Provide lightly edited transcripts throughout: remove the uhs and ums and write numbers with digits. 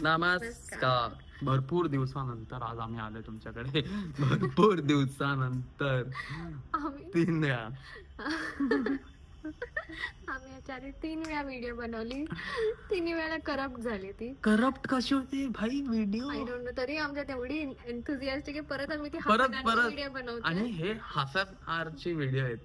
नमस्कार. भरपूर दिवसानंतर आज आम्ही आलोय तुमच्याकडे. भरपूर दिवसानंतर आम्ही 3 वेळा. आम्ही याच्याआधी 3 वेळा व्हिडिओ बनवली. 3 वेळा करप्ट झाली ती. करप्ट कशी होते भाई व्हिडिओ? I don't know. तरी आमच्यात एवढी एन्थुसियास्टिक आहे, परत आम्ही ती परत व्हिडिओ बनवतो. आणि हे हास्याचे व्हिडिओ आहेत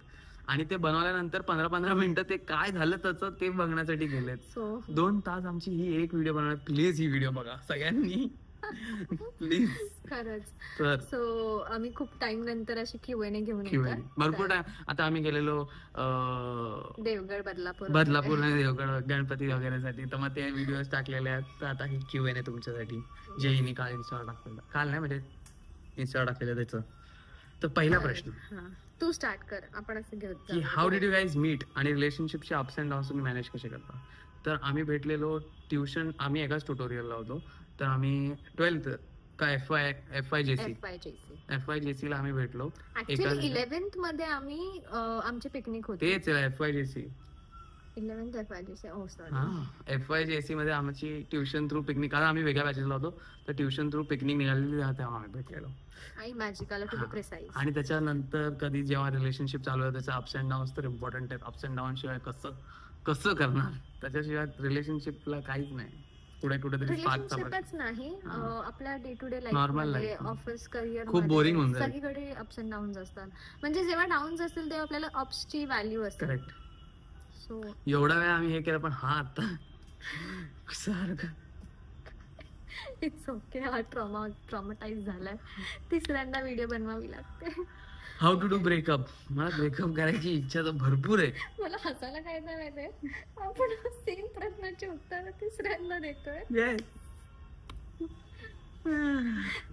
आणि ते बनवल्यानंतर 15-15 मिनिटं ते काय झालं त्याचं ते बघण्यासाठी गेलेत. 2 तास आमची ही एक व्हिडिओ बनवणार. प्लीज ही व्हिडिओ बघा सगळ्यांनी. प्लीज खरंच. तर सो आम्ही खूप टाइम नंतर अशी Q&A घेऊन Q&A भरपूर टाइम. आता आम्ही गेलेलो देवगड, बदलापूर आणि देवगड गणपती वगैरेसाठी, तर मग ते व्हिडिओ टाकलेले आहेत. तर आता ही Q&A तुमच्यासाठी जे हिने काल इंस्टावर टाकलेलं, काल नाही म्हणजे इंस्टावर टाकलेलं त्याचं. तर पहिला प्रश्न तू स्टार्ट कर. आपण असं घेऊ की how did you guys meet आणि रिलेशनशिपचे अप्स अँड डाऊन्स तुम्ही मॅनेज कसे करता? तर आम्ही भेटलेलो ट्युशन, आम्ही एकाच ट्युटोरियलला होतो. तर आम्ही 12th का FYJC ला आम्ही भेटलो. ऍक्च्युअली 11th मध्ये आम्ही आमची पिकनिक होती. तेच FYJC 11th FYJC. ओ सॉरी. FYJC मध्ये आमची ट्युशन थ्रू पिकनिक, कारण आम्ही वेगळ्या बॅचेसला होतो, तर ट्युशन थ्रू पिकनिक निघालेली तेव्हा आम्ही भेटलेलो. आई मॅजिकल टू बी प्रिसाइज. आणि त्याच्यानंतर कधी जेव्हा रिलेशनशिप चालू आहे त्याचं अप्स अँड डाऊन्स तर इम्पॉर्टंट आहेत. अप्स अँड डाऊन शिवाय कसं करणार? त्याच्याशिवाय रिलेशनशिपला काहीच नाही. पुढे कुठेतरी रिलेशनशिपच नाही, आपल्या day to day Normal life, life. Office, career खूप बोरिंग होऊन जाईल. सगळीकडे अप्स अँड डाऊन्स असतात. म्हणजे जेव्हा डाऊन्स असतील तेव्हा आपल्याला अप्सची व्हॅल्यू असते. करेक्ट. सो एवढा वेळ आम्ही हे केलं, पण हा आता सारखं इट्स ओके. हा ट्रॉमाटाईज झालाय. तिसऱ्यांदा व्हिडिओ बनवावी लागते. How to do breakup. मला ब्रेकअप करायची इच्छा तर भरपूर आहे. मला हसायला काय नाही माहितीये, आपण सेम प्रश्नाची उत्तर तिसऱ्यांदा देतोय.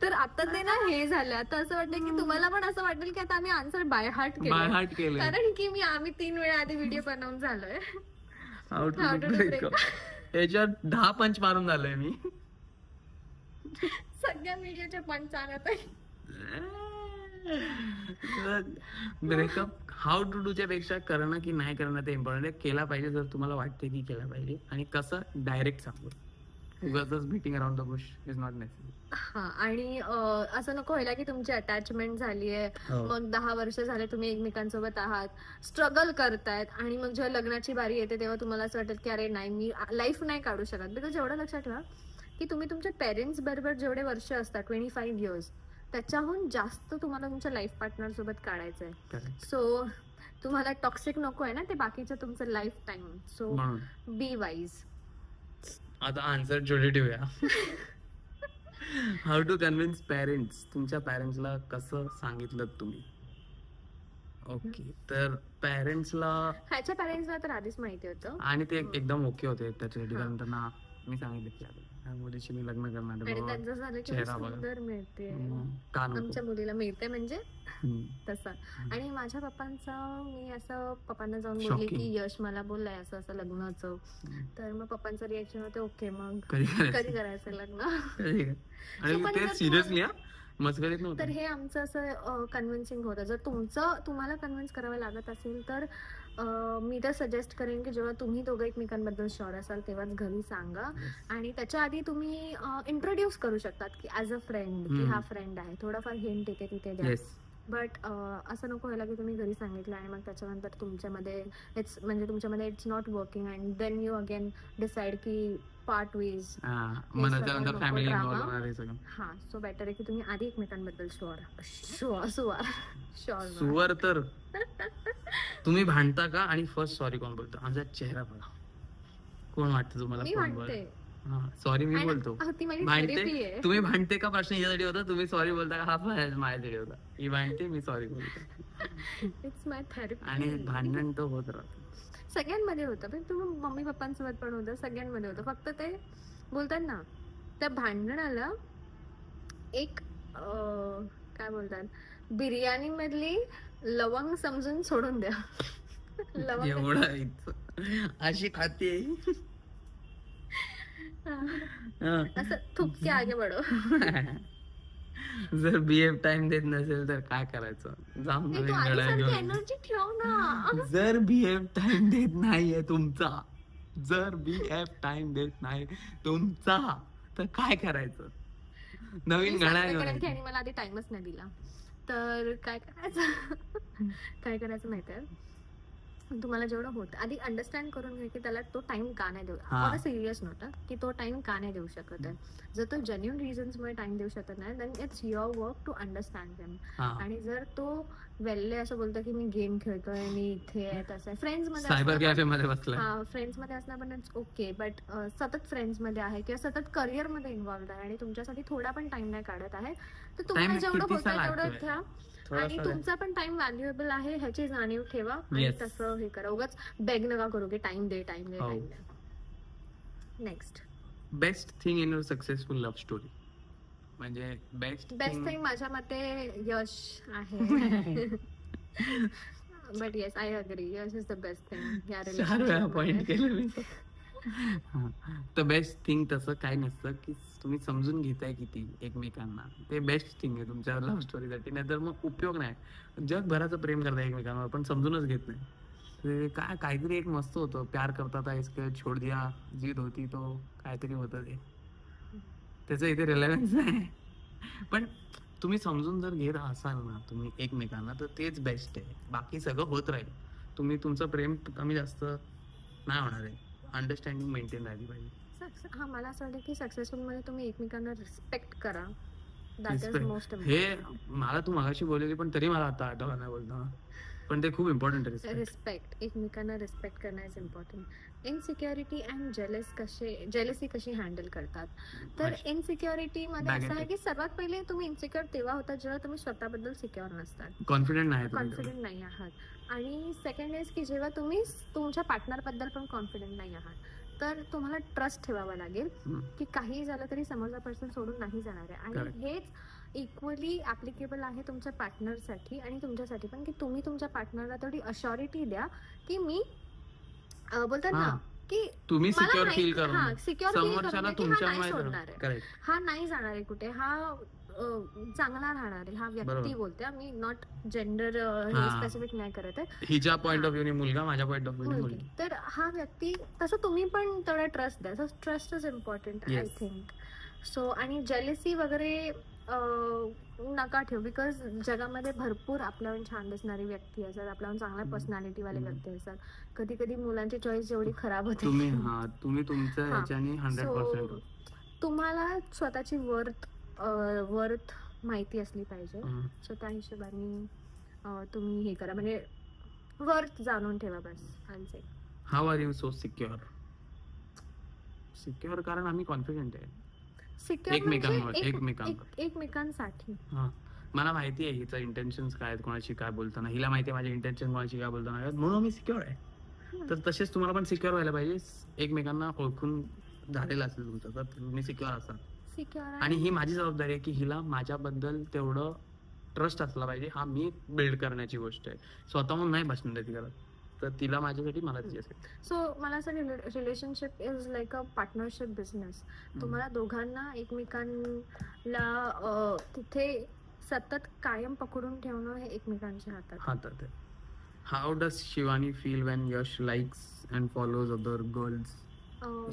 तर आता ते ना हे झालं. आता असं वाटतं की तुम्हाला पण असं वाटेल की आता आम्ही आन्सर बाय हार्ट केलं, कारण की आम्ही 3 वेळा आधी व्हिडिओ बनवून झालोय. हाऊ टू डू ब्रेकअप याच्यात 10 पंच मारून झालोय मी. सगळ्या व्हिडिओचे पंच आणत आहे. ब्रेकअप हाऊ टू डूच्या पेक्षा करणं की नाही करणं ते इम्पॉर्टंट आहे. केला पाहिजे जर तुम्हाला वाटते की केला पाहिजे, आणि कसं डायरेक्ट सांगू. उगाचच beating around the Bush is not necessary. हा, आणि असं नको व्हायला की तुमची अटॅचमेंट झालीये, मग 10 वर्ष झाले तुम्ही एकमेकांसोबत आहात, स्ट्रगल करतायत, आणि मग जेव्हा लग्नाची बारी येते तेव्हा तुम्हाला असं वाटत की अरे नाही, मी लाईफ नाही काढू शकत. बिकॉज एवढं लक्षात ठेवा की तुम्ही तुमच्या पेरेंट्स बरोबर जेवढे वर्ष असतात 25 इयर्स, त्याच्याहून जास्त तुम्हाला तुमच्या लाईफ पार्टनर सोबत काढायचं आहे. सो तुम्हाला टॉक्सिक नको आहे ना ते बाकीचं तुमचं life time. So be wise. आता आन्सर जोडे ठेवूया. How to convince parents. तुमच्या पेरेंट्सला कसं सांगितलं तुम्ही? ओके, तर पेरेंट्सला, ह्याच्या पेरेंट्सला तर आधीच माहिती होतं आणि ते एकदम ओके होते त्याच्यासाठी. कारण त्यांना मी सांगितलं की त्या मुलीशी मी लग्न करणार आहे. आणि त्यांचं झालं की सुंदर मिळते, आमच्या मुलीला मिळते म्हणजे तसं. आणि माझ्या पप्पांचं, मी असं पप्पांना जाऊन बोलले की यश मला बोललाय असं असं लग्नाचं. तर मग पप्पांचं रिएक्शन होते ओके मग कधी करायचं लग्न. सिरियसली मस्करीत नव्हतं. तर हे आमचं असं कन्व्हिन्सिंग होतं. जर तुम्हाला कन्व्हिन्स करावं लागत असेल तर मी तर सजेस्ट करेन की जेव्हा तुम्ही दोघं एकमेकांबद्दल शुअर असाल तेव्हाच घरी सांगा. आणि त्याच्या आधी तुम्ही इंट्रोड्यूस करू शकतात की ॲज अ फ्रेंड, की हा फ्रेंड आहे, थोडाफार हिंट इथे तिथे द्या. बट असं नको व्हायला की तुम्ही घरी सांगितलं आणि मग त्याच्यानंतर तुमच्यामध्ये it's not working and then you again decide की पार्ट वेज. हा, सो बेटर आहे की तुम्ही आधी एकमेकांबद्दल शुअर. तर तुम्ही भांडता का आणि फर्स्ट सॉरी कोण बोलतो? आमचा चेहरा बघा, कोण वाटतं तुम्हाला? मी भांडते. सॉरी मी बोलतो. भांडते तुम्ही भांडते का? प्रश्न यासाठी होता. तुम्ही सॉरी बोलता का? हा माझ्यासाठी होता. ही भांडते, मी सॉरी बोलतो. It's my therapy. आणि भांडण तर होत राहतं, सगळ्यांमध्ये होतं. पण तुम्ही मम्मी पप्पांसोबत पण होतं, सगळ्यांमध्ये होतं. फक्त ते बोलतात ना, त्या भांडणाला एक काय बोलतात, बिर्याणी मधली लवंग समजून सोडून द्या. एवढं अशी खाते असं थुपके आगे बढो. जर बीएफ टाइम देत नसेल तर काय करायचं? जाम एनर्जी ठेव ना. जर बीएफ टाइम देत नाहीये तुमचा, जर बीएफ टाइम देत नाही तुमचा, तर काय करायचं? नवीन घड्याळ घेऊन कारण की ह्यानी मला आधी टाइमच नाही दिला, तर काय करायचं काय करायचं माहितीये, तुम्हाला जेवढं होतं आधी अंडरस्टँड करून घ्या की त्याला तो टाइम का नाही देऊ, ऑन अ सिरियस नोट, की तो टाइम का नाही देऊ शकत आहे. जर तो जेन्युइन रिझन्स मुळे टाइम देऊ शकत नाही, then it's your work to understand them. आणि जर तो वेल्ले असं बोलतो की मी गेम खेळतोय, मी इथे आहे, तसं आहे, फ्रेंड्स मध्ये सायबर कॅफे मध्ये बसलाय, हा फ्रेंड्स मध्ये असणं पण इट्स ओके, बट सतत फ्रेंड्स मध्ये आहे किंवा सतत करिअर मध्ये इन्व्हॉल्व आहे आणि तुमच्यासाठी थोडा पण टाइम नाही काढत आहे, तर तुम्हाला जेवढं होतं तेवढं घ्या आणि तुमचा पण टाइम व्हॅल्युएबल आहे ह्याची जाणीव ठेवा आणि तसं हे करा. उगाच बेग नका करू की time they time they time they. Next best thing in your successful love story, म्हणजे बेस्ट थिंग माझ्या मते यश आहे. But yes I agree, Yash is the best thing या रिलेशनशिप. पॉइंट केलं मी. तर बेस्ट थिंग तसं काय नसतं की तुम्ही समजून घेताय किती एकमेकांना, ते बेस्ट थिंग आहे तुमच्या लव्ह स्टोरीसाठी. नाहीतर मग उपयोग नाही. जगभराचं प्रेम करताय एकमेकांवर पण समजूनच घेत नाही, ते काय काहीतरी एक मस्त होतं, प्यार करता था इसके छोड दिया, जीत होती तो काहीतरी होतं, ते त्याचं इथे रिलेव्हन्स नाही. पण तुम्ही समजून जर घेत असाल ना तुम्ही एकमेकांना, तर तेच बेस्ट आहे. बाकी सगळं होत राहील. तुम्ही तुमचं प्रेम कमी जास्त नाही होणार आहे, अंडरस्टँडिंग मेंटेन राहिली पाहिजे. हा मला असं वाटतं की सक्सेसफुल मध्ये तुम्ही एकमेकांना रिस्पेक्ट करा, दॅट इज मोस्ट हे मला तू मगाशी बोललेली पण तरी मला आता आठवलं नाही बोलतो, पण ते खूप इम्पॉर्टंट आहे. रिस्पेक्ट, एकमेकांना रिस्पेक्ट करणं is important. Insecurity and jealousy कशी हँडल करतात, तर इनसिक्युरिटी मध्ये असं आहे की सर्वात पहिले तुम्ही इनसिक्युअर तेव्हा होता जेव्हा तुम्ही स्वतःबद्दल सिक्युअर नसतात, कॉन्फिडंट नाही आहात. आणि सेकंड इज की जेव्हा तुम्ही तुमच्या पार्टनर बद्दल पण कॉन्फिडंट नाही आहात, तर तुम्हाला ट्रस्ट ठेवावा लागेल की काही झालं तरी समोरचा पर्सन सोडून नाही जाणार आहे. आणि हेच इक्वली ऍप्लिकेबल आहे तुमच्या पार्टनरसाठी आणि तुमच्यासाठी पण, की तुम्ही तुमच्या पार्टनरला तेवढी अश्युरिटी द्या की मी बोलतात ना की तुम्ही सिक्युअर फील करून, हा नाही जाणार आहे कुठे, हा चांगला राहणार आहे, हा व्यक्ती बोलते, मी नॉट जेंडर स्पेसिफिक नाही करत आहे, हिच्या पॉइंट ऑफ व्ह्यू मुलगा, माझ्या पॉइंट ऑफ व्ह्यू मुलगी, तर हा व्यक्ती तसं तुम्ही पण तेवढा ट्रस्ट द्या. Trust is important I think so. आणि जेलसी वगैरे नका ठेवू, बिकॉज जगामध्ये भरपूर आपल्याहून छान दिसणारी व्यक्ती असतात, आपल्याहून चांगल्या पर्सनॅलिटी वाले व्यक्ती असतात. कधी कधी मुलांची चॉईस एवढी खराब होते. तुम्ही तुमच्या ह्याच्याने 100% तुम्हाला स्वतःची वर्थ माहिती असली पाहिजे, सो त्या हिशोबाने तुम्ही हे करा, म्हणजे वर्थ जाणून ठेवा बस. How are you so secure? Secure कारण आम्ही कॉन्फिडंट आहे एकमेकांसाठी. मला माहिती आहे हिचं इंटेन्शन्स काय आहेत, कोणाशी काय बोलताना, हिला माहिती आहे माझे इंटेन्शन कोणाशी काय बोलताना, म्हणून आम्ही सिक्युअर आहे. तर तसेच तुम्हाला पण सिक्युअर व्हायला पाहिजे. एकमेकांना ओळखून झालेलं असेल तुमचं तर तुम्ही सिक्युअर असाल. आणि ही माझी जबाबदारी आहे की हिला माझ्याबद्दल तेवढं ट्रस्ट असला पाहिजे. हा मी बिल्ड करण्याची गोष्ट आहे, स्वतःहून नाही बसणार आहे ती करत, तर तिला माझ्यासाठी मला ती असेल. सो मला असं relationship is like a partnership business. तुम्हाला दोघांना एकमेकांना तिथे सतत कायम पकडून ठेवणं हे एकमेकांच्या हातात आहे. How does Shivani feel when Yash likes and follows other girls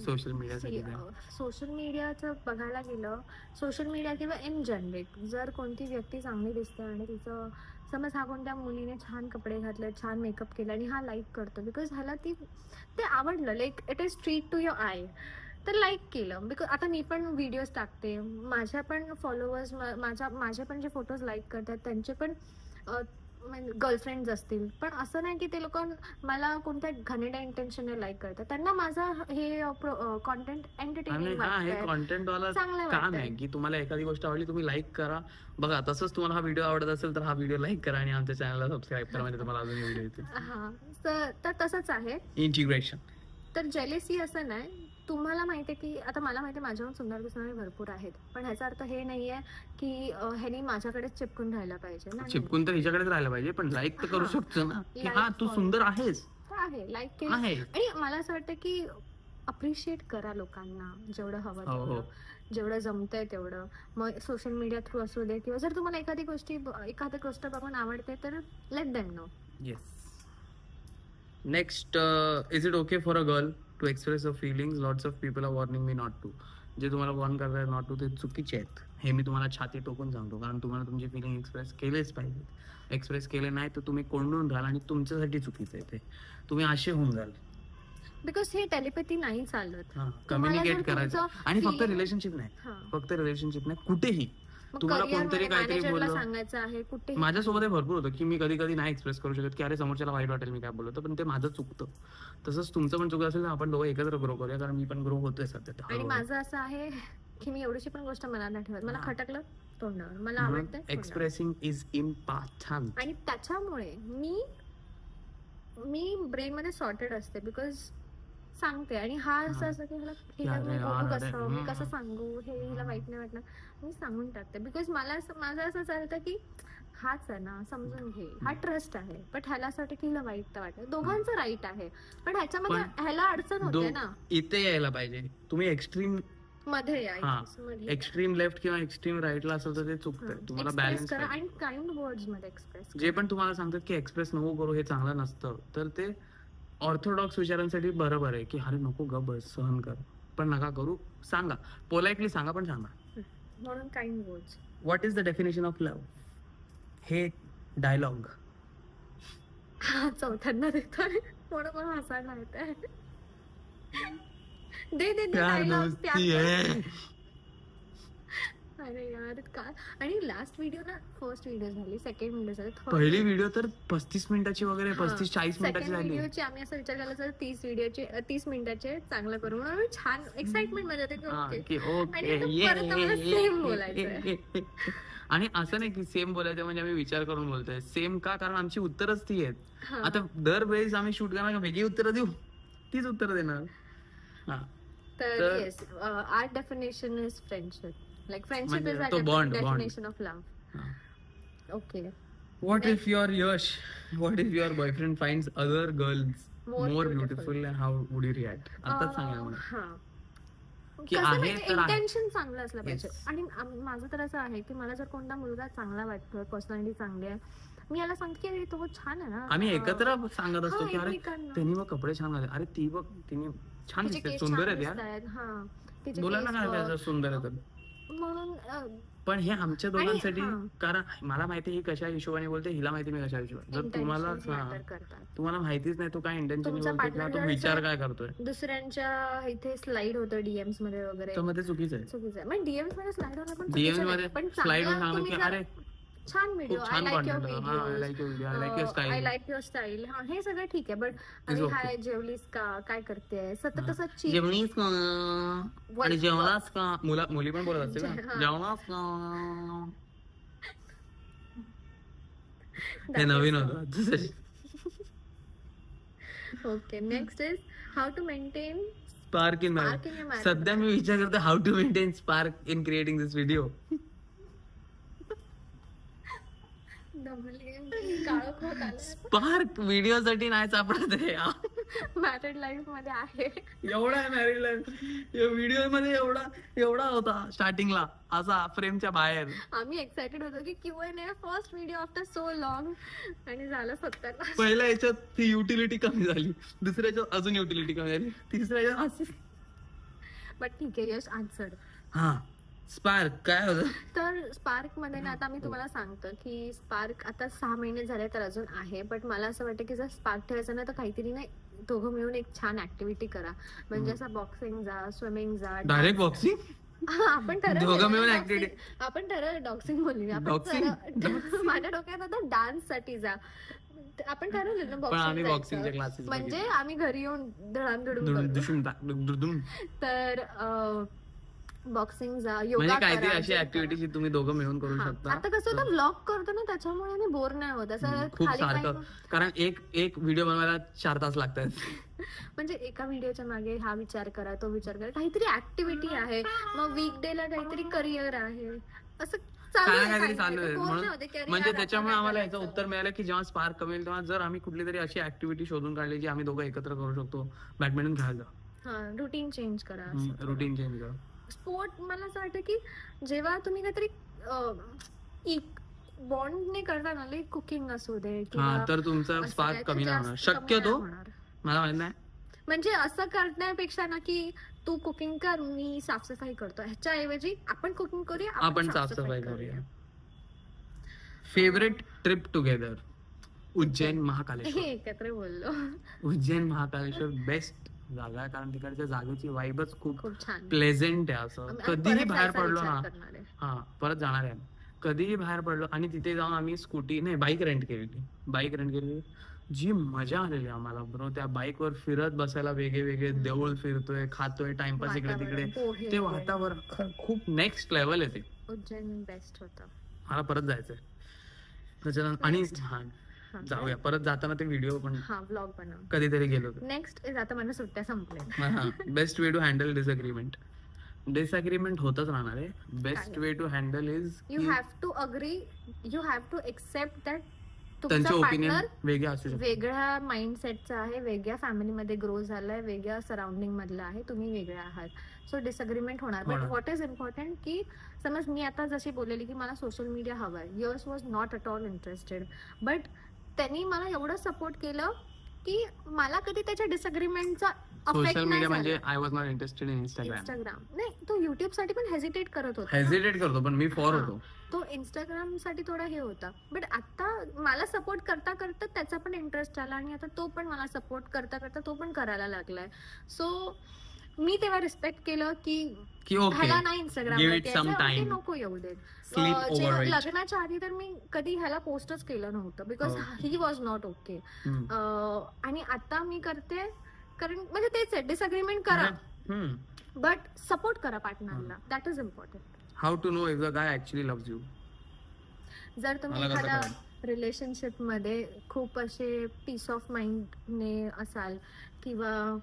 social मीडियाचं बघायला गेलं, सोशल मीडिया किंवा इन जनरल जर कोणती व्यक्ती चांगली दिसते आणि तिचं समज हा कोणत्या मुलीने छान कपडे घातले, छान मेकअप केला आणि हा लाईक करतो बिकॉज ह्याला ते आवडलं, like it is treat to your eye, तर लाईक केलं. बिकॉज आता मी पण व्हिडिओज टाकते, माझ्या पण फॉलोअर्स माझे पण जे फोटोज लाईक करतात त्यांचे पण गर्लफ्रेंड्स असतील, पण असं नाही की ते लोक मला कोणत्या घाणेरड्या इंटेन्शनने लाईक करतात. त्यांना माझा हे कॉन्टेंट एंटरटेनिंग चांगलं काम आहे की तुम्हाला एखादी गोष्ट आवडली तुम्ही लाईक करा. बघा तसंच तुम्हाला हा व्हिडिओ आवडत असेल तर हा व्हिडिओ लाईक करा आणि आमच्या चॅनलला सबस्क्राईब करा, म्हणजे तुम्हाला अजून व्हिडिओ येतील. हा तर तसंच आहे इंटिग्रेशन. तर जेलेसी असं नाही, तुम्हाला माहिती आहे की आता मला माहिती आहे माझ्याहून सुंदर दिसणारे भरपूर आहेत, पण ह्याचा अर्थ हे नाहीये की ह्यानी माझ्याकडेच चिपकून राहायला पाहिजे ना. चिपकून तर हिच्याकडेच राहायला पाहिजे, पण लाईक तर करू शकतो ना की हा तू सुंदर आहेस, लाईक केलं. आणि मला असं वाटतं की अप्रिशिएट करा लोकांना जेवढं हवं तेवढं, जेवढं जमतंय तेवढं. मग सोशल मीडिया थ्रू असू दे किंवा जर तुम्हाला एखादी गोष्ट बघून आवडते तर let them know. Yes. Next, is it okay for a girl to express her feelings? Lots of people are warning me not to. जे तुम्हाला वॉर्न करतायत नॉट टू ते चुकीचे आहेत. हे मी तुम्हाला छाती टोकून सांगतो, कारण तुम्हाला तुमचे फिलिंग एक्सप्रेस केलेच पाहिजे. एक्सप्रेस केले नाही तर तुम्ही कोंडून राहाल आणि तुमच्यासाठी चुकीचं आहे ते. तुम्ही असे होऊन जाल. बिकॉज हे टेलिपॅथी नाही चालत. कम्युनिकेट करायचं. आणि फक्त रिलेशनशिप नाही, कुठेही तुम्हाला कोणतरी काहीतरी बोललं सांगायचं आहे कुठे. माझ्यासोबत हे भरपूर होतं की मी कधी कधी नाही एक्सप्रेस करू शकत की अरे समोरच्याला वाईट वाटेल मी काय बोलतो, पण ते माझं चुकतं. तसंच तुमचं पण चुकत असेल तर आपण दोघं एकत्र ग्रो करूया, कारण मी पण ग्रो होतोय सध्या. आणि माझं असं आहे की मी एवढीशी पण गोष्ट मनात नाही ठेवत. मला खटकलं तोंडावर, मला आवडतं एक्सप्रेसिंग इज इम्पॉर्टंट. आणि त्याच्यामुळे मी ब्रेन मध्ये सॉर्टेड असते, बिकॉज सांगते. आणि हा असं की मी कसं सांगू, हे हिला वाईट नाही वाटणार, मी सांगून टाकते. बिकॉज माझं असं चालतं की हाच आहे ना, समजून घे, हा ट्रस्ट आहे. पण ह्याला असं वाटतं की हिला वाईट तर वाटत. दोघांचं राईट आहे, पण ह्याच्यामध्ये ह्याला अडचण होते ना. इथे यायला पाहिजे तुम्ही एक्स्ट्रीम मध्ये. एक्स्ट्रीम लेफ्ट किंवा एक्स्ट्रीम राईटला असेल तर ते चुकतंय. तुम्हाला बॅलन्स करा. आणि काइंड वर्ड्स मध्ये एक्सप्रेस. जे पण तुम्हाला सांगतात की एक्सप्रेस नको करू, हे चांगलं नसतं, तर ते ऑर्थोडॉक्स विचारांसाठी बरोबर आहे की अरे नको ग बस, सहन कर, पण नका करू, सांगा, पोलाइटली सांगा, पण सांगा. म्हणून kind words. What is the definition of love? हे डायलॉग चौथ्यांदा देतोय म्हणून मला हसायला येतंय. दे डायलॉग. अरे यार काय. आणि लास्ट व्हिडिओ ना, फर्स्ट व्हिडिओ झाली, सेकंड व्हिडिओ झाली, पहिली व्हिडिओ तर 35 मिनिटाची वगैरे 35-40 मिनिटाची झाली. व्हिडिओची आम्ही असं विचार केला तर 30 मिनिटाचे चांगलं करू म्हणून. छान एक्साइटमेंट मध्ये होते. आणि असं नाही की सेम बोलायचं म्हणजे आम्ही विचार करून बोलतोय. सेम का? कारण आमची उत्तरच ती आहेत. आता दरवेळेस आम्ही शूट करणार का वेगळी उत्तरं देऊ? तीच उत्तरं देणार. तर yes, our definition is friendship. Like friendship is the definition of love. Okay. What if your Yash? What if your boyfriend finds other girls more beautiful and how would you react? आताच सांगा मला. की आहे तर intention चांगलं असलं पाहिजे. आणि माझं तर असं आहे की मला जर कोणता मुलगा चांगला वाटतोय, पर्सनॅलिटी चांगली आहे, मी याला सांगते की तो छान आहे ना. आम्ही एकत्र सांगत असतो की अरे त्यांनी मग कपडे छान घातले, अरे ती बघ तिने छान दिसते, सुंदर आहे यार, बोला ना काय त्याचं सुंदर आहे तर. पण हे आमच्या दोघांसाठी, कारण मला माहिती ही कशा हिशोबाने बोलते, हिला माहिती मी कशा हिशोबाने. जर तुम्हाला माहितीच नाही तो काय इंटेन्शन बोलतोय किंवा तो विचार काय करतोय, दुसऱ्यांच्या इथे स्लाइड होतं डीएम्स मध्ये वगैरे, तर मध्ये चुकीचं आहे. मग डीएम्स मध्ये स्लाइड होणं पण डीएम्स मध्ये स्लाइड होऊन सांगणं की अरे छान video, I like your video, I like your style, हे सगळं ठीक आहे. बट हाय जेवलीस का, काय करते, सतत तसंच जेवलीस का आणि जेवलास का, मुली पण बोलत असते का जेवलास का, हे नवीन होतं. Okay, next is how to maintain spark in marriage. सध्या मी विचार करतो how to maintain spark in creating this video. Spark video साठी नाही सापडत आहे. मॅरिड लाईफ मध्ये आहे एवढा आहे. मॅरिड लाईफ व्हिडिओ मध्ये एवढा होता स्टार्टिंगला, असा फ्रेमच्या बाहेर. आम्ही एक्साइटेड होतो की Q&A first video after so long, आणि झालं 70. पहिल्या याच्यात ती युटिलिटी कमी झाली, दुसऱ्या याच्यात अजून युटिलिटी कमी झाली, तिसऱ्या याच्यात. बट ठीक आहे, यश आन्सर्ड. हा, स्पार्क काय होतं? तर स्पार्क मध्ये ना, आता मी तुम्हाला सांगतो की स्पार्क आता 6 महिने झाले तर अजून आहे. बट मला असं वाटतं की जर स्पार्क ठेवायचं ना, तर काहीतरी नाही, दोघं मिळून एक छान ऍक्टिव्हिटी करा. म्हणजे असं बॉक्सिंग जा, स्विमिंग जा. Direct boxing? आपण ठरवलं, आपण ठरवलं डॉक्सिंग बोलूया. माझ्या डोक्यात आता डान्स साठी जा. आपण ठरवलं ना बॉक्सिंग, म्हणजे आम्ही घरी येऊन धडाधडून. तर बॉक्सिंग जा, योगा काहीतरी अशी ऍक्टिव्हिटी तुम्ही दोघं मिळून करू शकता. आता कसं होतं, व्लॉग करतो ना, त्याच्यामुळे आम्ही बोर नाही होत असं खूप सारखं, कारण एक व्हिडिओ बनवायला 4 तास लागतात. म्हणजे एका व्हिडिओच्या मागे हा विचार करा, तो विचार करा, काहीतरी ऍक्टिव्हिटी आहे. मग वीकडेला काहीतरी करिअर आहे, असं काहीतरी चालू आहे. म्हणजे त्याच्यामुळे आम्हाला याचं उत्तर मिळालं की जेव्हा स्पार्क कमी होईल तेव्हा जर आम्ही कुठली तरी अशी ऍक्टिव्हिटी शोधून काढली जी आम्ही दोघं एकत्र करू शकतो. बॅडमिंटन खेळायला, रुटीन चेंज करा, रुटीन चेंज करा. स्पोर्ट, मला असं वाटतं की जेव्हा तुम्ही काहीतरी बॉन्डने करता ना, लाईक कुकिंग असू दे, तर तुमचा स्पार्क कमी नाही होणार शक्यतो. मला माहित नाही, म्हणजे असं करण्यापेक्षा ना की तू कुकिंग कर, मी साफसफाई करतो, ह्याच्याऐवजी आपण कुकिंग करूया, आपण साफसफाई करूया. Favourite trip together Ujjain Mahakaleshwar. एकत्र बोललो. उज्जैन महाकालेश्वर बेस्ट जागा आहे, कारण तिकडच्या जागेची वाईबच खूप छान प्लेझेंट आहे. असं कधीही बाहेर पडलो ना, हा परत जाणार आहे, कधीही बाहेर पडलो आणि तिथे जाऊन आम्ही स्कूटी नाही बाईक रेंट केलेली, जी मजा आलेली आम्हाला ब्रो. त्या बाईक वर फिरत बसायला, वेगळे देऊळ फिरतोय, खातोय, टाइमपास इकडे तिकडे, ते वातावरण खूप नेक्स्ट लेवल आहे. ते उज्जैन बेस्ट होतं. मला परत जायचंय त्याच्यानंतर. आणि जाऊया परत जाताना ते व्हिडिओ पण व्लॉग बनव कधीतरी गेलो. नेक्स्ट आता माझ्या सुट्ट्या संपल्या. Best way to handle disagreement होतच राहणार आहे. Best way to handle is you have to agree, you have to accept that त्यांचे ओपिनियन वेगळे असू शकतात, वेगळ्या माइंडसेटचा आहे, वेगळ्या फॅमिलीमध्ये ग्रो झालाय, वेगळ्या सराउंडिंग मधला आहे, तुम्ही वेगळे आहात. सो डिसअग्रीमेंट होणार. बट व्हॉट इज इम्पॉर्टंट की समज मी आता जशी बोललेली की मला सोशल मीडिया हवाय, yours was not at all interested, but त्यांनी मला एवढं सपोर्ट केलं की मला कधी त्याच्या डिसअग्रीमेंटचा सोशल मीडिया म्हणजे I was not interested in Instagram. नाही, तो युट्यूब साठी पण हेजिटेट करत होता, हेजिटेट करतो, पण मी फॉर होतो. तो इंस्टाग्राम साठी थोडा हे होता. बट आता मला सपोर्ट करता करता त्याचा पण इंटरेस्ट आला आणि आता तो पण मला सपोर्ट करता करता तो पण करायला लागलाय. सो मी तेव्हा रिस्पेक्ट केलं की ह्याला नाही इंस्टाग्राम नको येऊ देत. लग्नाच्या आधी तर मी कधी ह्याला पोस्टच केलं नव्हतं, because he was not okay. आणि आता मी करते, कारण म्हणजे तेच आहे, डिसअग्रीमेंट करा बट सपोर्ट करा पार्टनरला, that is important. How to know if the guy actually loves you. जर तुम्ही एखाद्या रिलेशनशिप मध्ये खूप असे पीस ऑफ माइंडने असाल किंवा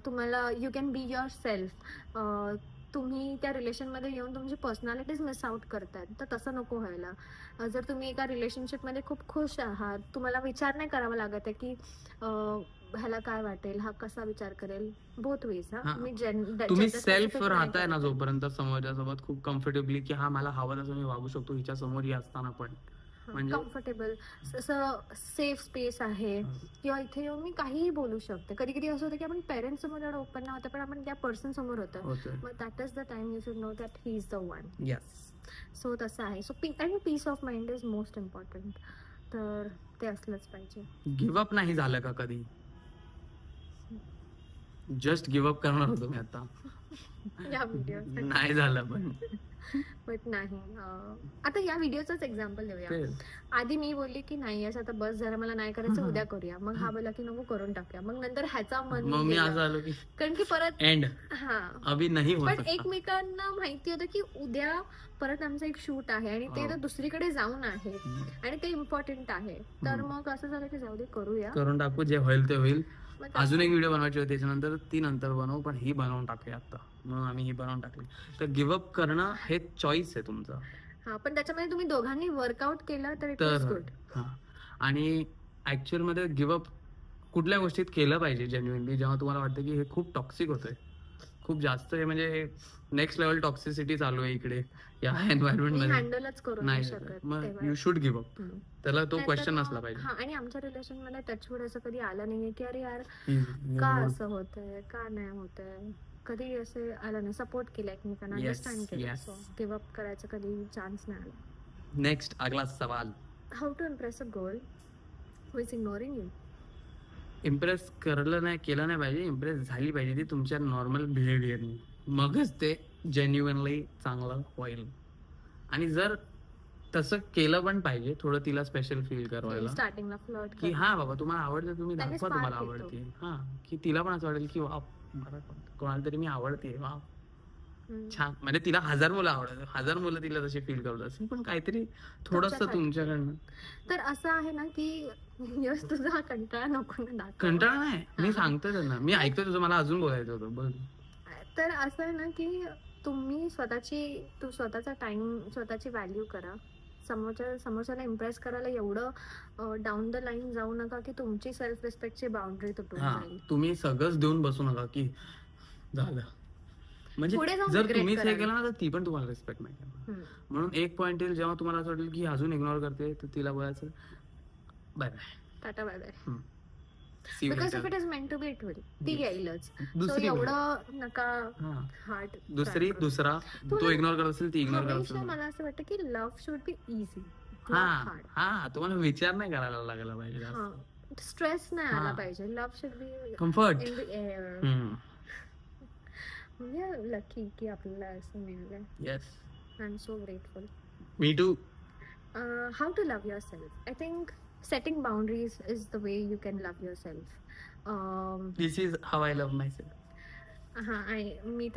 तुम्हाला you can be your self, तुम्ही त्या रिलेशनमध्ये येऊन तुमची पर्सनॅलिटीज मिस आउट करतायत, तर तसं नको व्हायला. जर तुम्ही एका रिलेशनशिपमध्ये खूप खुश आहात, तुम्हाला विचार नाही करावा लागत आहे की ह्याला काय वाटेल, हा कसा विचार करेल, बोथ वेज. तुम्ही सेल्फ राहताय ना जोपर्यंत समोरच्यासोबत खूप कम्फर्टेबली की हा मला हवं तसं मी वागू शकतो हिच्या समोर असताना, पण म्हणजे कम्फर्टेबल असं सेफ स्पेस आहे, किंवा इथे येऊन मी काहीही बोलू शकते. कधी कधी असं होतं की आपण पेरेंट्स समोर एवढं ओपन नाही होतं, पण आपण त्या पर्सन समोर होतं, मग that is the time you should know that he is the one. So तसं आहे. सो आणि peace of mind is most important, तर ते असलंच पाहिजे. गिव्हअप नाही झालं का कधी? जस्ट गिव्हअप करणार होतो मी आता, या व्हिडिओ नाही झालं पण. बट नाही, आता या व्हिडिओचंच एक्झाम्पल देऊया. आधी मी बोलली की नाही असं आता बस जरा मला नाही करायचं, उद्या करूया. मग हा बोला की नको करून टाकूया. मग नंतर ह्याचा मन, मग मी असं आलो की कारण की परत एंड अभी नाही होत. पण एकमेकांना माहिती होतं की उद्या परत आमचं एक शूट आहे आणि ते तर दुसरीकडे जाऊन आहे आणि ते इम्पॉर्टंट आहे. तर मग असं झालं की जाऊ दे, करून टाकू, जे होईल ते होईल. अजून एक व्हिडिओ बनवायची होती त्याच्यानंतर, ती नंतर बनवू, पण ही बनवून टाकूया आता, म्हणून आम्ही ही बनवून टाकली. तर गिव्हअप करणं हे चॉईस आहे तुमचं. हा, पण त्याच्यामध्ये तुम्ही दोघांनी वर्कआउट केलं तर इट इज गुड. हा, आणि ऍक्च्युअल मध्ये गिव्हअप कुठल्या गोष्टीत केलं पाहिजे जेन्युइनली, जेव्हा तुम्हाला वाटतं की हे खूप टॉक्सिक होतंय, खूप जास्त आहे, म्हणजे नेक्स्ट लेवल टॉक्सिसिटी चालू आहे इकडे या एन्व्हायरमेंट मध्ये, हँडलच करू नाही शकत, मग यू शुड गिव्ह अप. त्याला तो क्वेश्चन असला पाहिजे. आणि आमच्या रिलेशन मध्ये टचवूड असं कधी आलं नाहीये की अरे यार का असं होतंय, का नाही होतंय, कधी असं आलं नाही. सपोर्ट केला एकमेकांना, अंडरस्टँड केलं. सो गिव्ह अप करायचं कधी चान्स नाही आला. नेक्स्ट अगला सवाल, how to impress a girl who is ignoring you. Impress केलं नाही पाहिजे, इम्प्रेस झाली पाहिजे ती तुमच्या नॉर्मल बिहेवियरनी, मगच ते जेन्युइनली चांगलं होईल. आणि जर तसं केलं पण पाहिजे, थोडं तिला स्पेशल फील करवायला स्टार्टिंगला फ्लर्ट की हा बाबा तुम्हाला आवडते, तुम्ही दाखवा तुम्हाला आवडते. हा, की तिला पण असं वाटेल की वा कोणाला तरी मी आवडते, वा छान. म्हणजे तिला 1000 मुलं आवडत, 1000 मुलं तिला तशी फील करत असेल, पण काहीतरी थोडस तुमच्याकडनं. तर असं आहे ना की तुझा कंटाळा नको ना. कंटाळा नाही, मी सांगतो त्यांना, मी ऐकतो तुझं, मला अजून बोलायचं होतं, बोल. तर असं आहे ना की तुम्ही स्वतःचा टाइम, स्वतःची व्हॅल्यू करा. समोरच्याला इम्प्रेस करायला एवढं डाऊन द लाईन जाऊ नका की तुमची सेल्फ रिस्पेक्टची बाउंड्री तुटून जाईल. तुम्ही सगळंच देऊन बसू नका की झालं, म्हणजे जर तुम्हीच हे केलं ना तर ती पण तुम्हाला रिस्पेक्ट नाही करणार. म्हणून एक पॉइंट येईल जेव्हा तुम्हाला असं वाटेल की अजून इग्नोर करते, तर तिला बोलायचं bye bye, tata bye bye. See you because later. If it is meant to be it will ती येईलच. सो दुसरी एवढं नका हा. हार्ड. दुसरा तो इग्नोर करत असेल ती इग्नोर करत हमेशा असेल. मला असं वाटतं की लव्ह शुड बी इझी, हा हार्ड. हा तुम्हाला विचार नाही करायला लागला पाहिजे जास्त. स्ट्रेस नाही आला हा. पाहिजे. Love should be comfort. In the air. म्हणजे लकी की आपल्याला असं मिळालंय. Yes, I am so grateful. मी too. How to love yourself? I think setting boundaries is the way you can love yourself. This is how I love myself. मी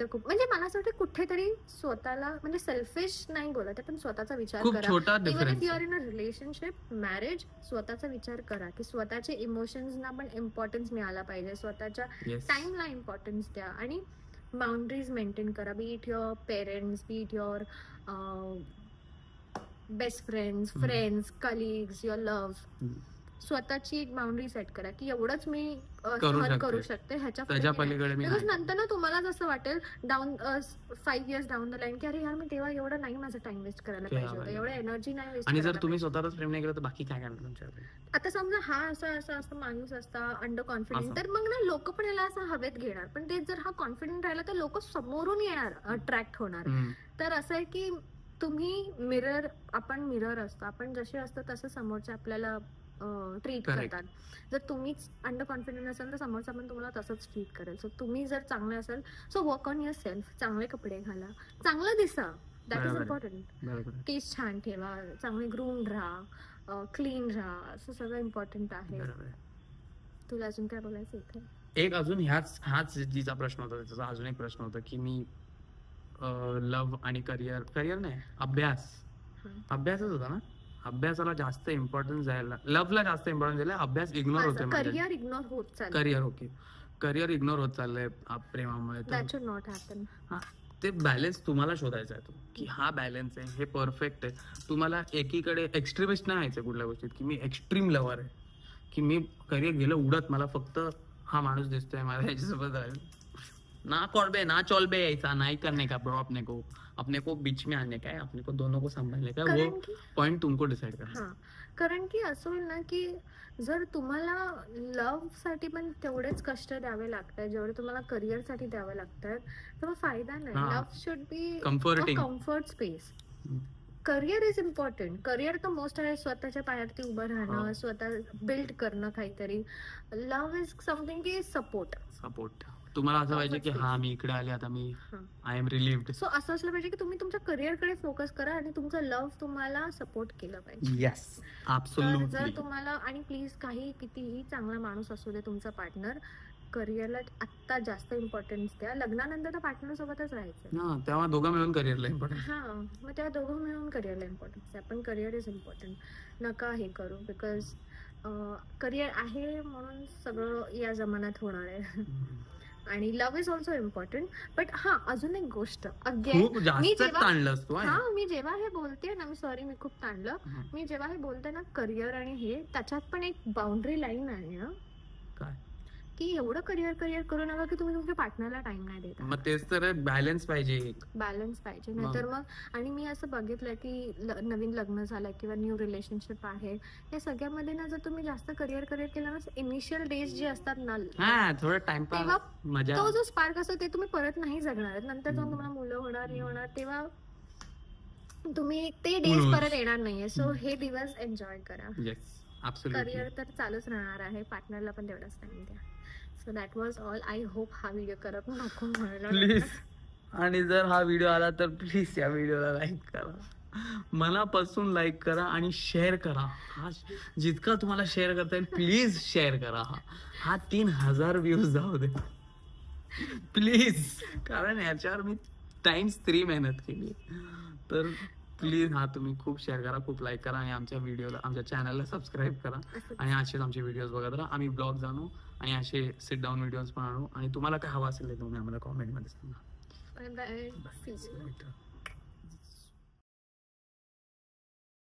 तर खूप म्हणजे मला असं वाटतं कुठेतरी स्वतःला म्हणजे सेल्फिश नाही बोलत आहे, पण स्वतःचा विचार खूप करा. छोटा even if difference. You are in a relationship, marriage, स्वतःचा विचार करा की स्वतःचे इमोशन्सना पण इम्पॉर्टन्स मिळाला पाहिजे. स्वतःच्या येस. टाइमला इम्पॉर्टन्स द्या आणि बाउंड्रीज मेंटेन करा. बी it your parents, B it your best friends, friends, colleagues, your love. स्वतःची एक बाउंड्री सेट करा की एवढंच मी सहन करू शकते, ह्याच्या त्याच्या पलीकडे मी बिकॉज नंतर ना तुम्हाला जसं वाटेल down 5 years down the line की अरे यार मी तेव्हा एवढं नाही माझा टाइम वेस्ट करायला पाहिजे होता, एवढं एनर्जी नाही वेस्ट. आणि जर तुम्ही स्वतःलाच प्रेम नाही केलं तर बाकी काय करणार तुमच्याकडे. आता समजा हा असं माणूस असता अंडर कॉन्फिडंट, तर मग ना लोक पण याला असं हवेत घेणार. पण ते जर हा कॉन्फिडंट राहिला तर लोक समोरून येणार, अट्रॅक्ट होणार. तर असं आहे की तुम्ही आपण मिरर असतो, आपण जसे असतो तसं समोरचे आपल्याला ट्रीट करतात. जर तुम्हीच अंडर कॉन्फिडंट असाल तर समोरचा पण तुम्हाला तसंच ट्रीट करेल. सो तुम्ही जर चांगले असाल, so work on your self. चांगले कपडे घाला, चांगलं दिसा, दॅट इज इम्पॉर्टंट. केस छान ठेवा, चांगले ग्रूम राहा, क्लीन राहा, असं सगळं इम्पॉर्टंट आहे. तुला अजून काय बोलायचं इथे? एक अजून हाच जिचा प्रश्न होता त्याचा अजून एक प्रश्न होता की मी लव्ह आणि करिअर नाही, अभ्यासच होता ना. अभ्यासाला जास्त इम्पॉर्टन्स द्यायला, लव्हला जास्त इम्पॉर्टन्स द्यायला, अभ्यास इग्नोर होते. करिअर इग्नोर होत चाललंय. करिअर इग्नोर होत चाललंय प्रेमामुळे. That should not happen. ते बॅलन्स तुम्हाला शोधायचा आहे, तो की हा बॅलन्स आहे, हे परफेक्ट आहे. तुम्हाला एकीकडे एक्स्ट्रीमिस्ट नाही व्हायचं कुठल्या गोष्टीत की मी एक्स्ट्रीम लव्हर आहे, की मी करिअर गेलं उडत, मला फक्त हा माणूस दिसतोय, मला ह्याच्यासोबत राहील ना, ना चौलबे ऐसा नहीं करने का ब्रो. अपने को बीच में आने का है, अपने को दोनों को संभालने का है, वो पॉइंट तुमको डिसाइड करना. कारण की असं होईल ना की जर तुम्हाला लव्ह साठी पण तेवढेच कष्ट द्यावे लागतात जेवढे तुम्हाला करिअर साठी द्यावे लागतात, तर मग फायदा नाही. Love should be comfort space. Career is important. Career तर मोस्ट आहे, स्वतःच्या पायावरती उभं राहणं, स्वतः बिल्ड करणं काहीतरी. लव्ह इज समथिंग की सपोर्ट. तुम्हाला असं पाहिजे की हा मी इकडे आले, आता मी आय एम रिलीव्ड. सो असं असलं पाहिजे की तुम्ही तुमच्या करिअर कडे फोकस करा आणि तुमचं लव्ह तुम्हाला सपोर्ट केलं पाहिजे. Yes, absolutely. जर तुम्हाला, आणि प्लीज काही कितीही चांगला माणूस असू दे तुमचा पार्टनर, करिअरला आत्ता जास्त इम्पॉर्टन्स द्या. लग्नानंतर तर पार्टनर सोबतच राहायचं, तेव्हा दोघं मिळून करिअरला इम्पॉर्टन्स. मग तेव्हा दोघं मिळून करिअरला इम्पॉर्टन्स द्या. पण करिअर इज इम्पॉर्टंट. नका हे करू, बिकॉज करिअर आहे म्हणून सगळं या जमान्यात होणार आहे. आणि love is also important. But अजून एक गोष्ट, मी जेव्हा हे बोलते ना, मी खूप ताणलं. मी जेव्हा हे बोलते ना करिअर आणि हे, त्याच्यात पण एक बाउंड्री लाईन आहे ना, की एवढं करिअर करू नका की तुम्ही तुमच्या पार्टनरला टाइम नाही देता. मग तेच तर बॅलन्स पाहिजे, नाहीतर मग. आणि मी असं बघितलंय की नवीन लग्न झालंय किंवा न्यू रिलेशनशिप आहे, या सगळ्यामध्ये ना जर तुम्ही जास्त करिअर केलं ना, इनिशियल डेज जे असतात ना, थोडं टाइमपास, मजा, तो जो स्पार्क असतो ते तुम्ही परत नाही जगणार. नंतर जाऊन तुम्हाला मुलं होणार, हे होणार, तेव्हा तुम्ही ते डेज परत येणार नाहीये. सो हे दिवस एन्जॉय करा. करिअर तर चालूच राहणार आहे, पार्टनरला पण तेवढाच टाइम द्या. So that was all. I hope हा व्हिडिओ करत नको म्हणायला प्लीज. आणि जर हा व्हिडिओ आला तर प्लीज या व्हिडिओला लाईक करा, मनापासून लाईक करा आणि शेअर करा. जितका तुम्हाला शेअर करता येईल प्लीज शेअर करा. हा 3000 व्ह्यूज जाऊ दे प्लीज, कारण याच्यावर मी ×3 मेहनत केली. तर प्लीज तुम्ही खूप शेअर करा, खूप लाईक करा आणि आमच्या चॅनलला सबस्क्राईब करा. आणि असेच आमचे व्हिडिओज बघत राहा. आम्ही ब्लॉग्स आणू आणि असे सिट डाऊन व्हिडिओज पण आणू. आणि तुम्हाला काय हवं असेल ते तुम्ही आम्हाला कॉमेंटमध्ये सांगा. Bye bye.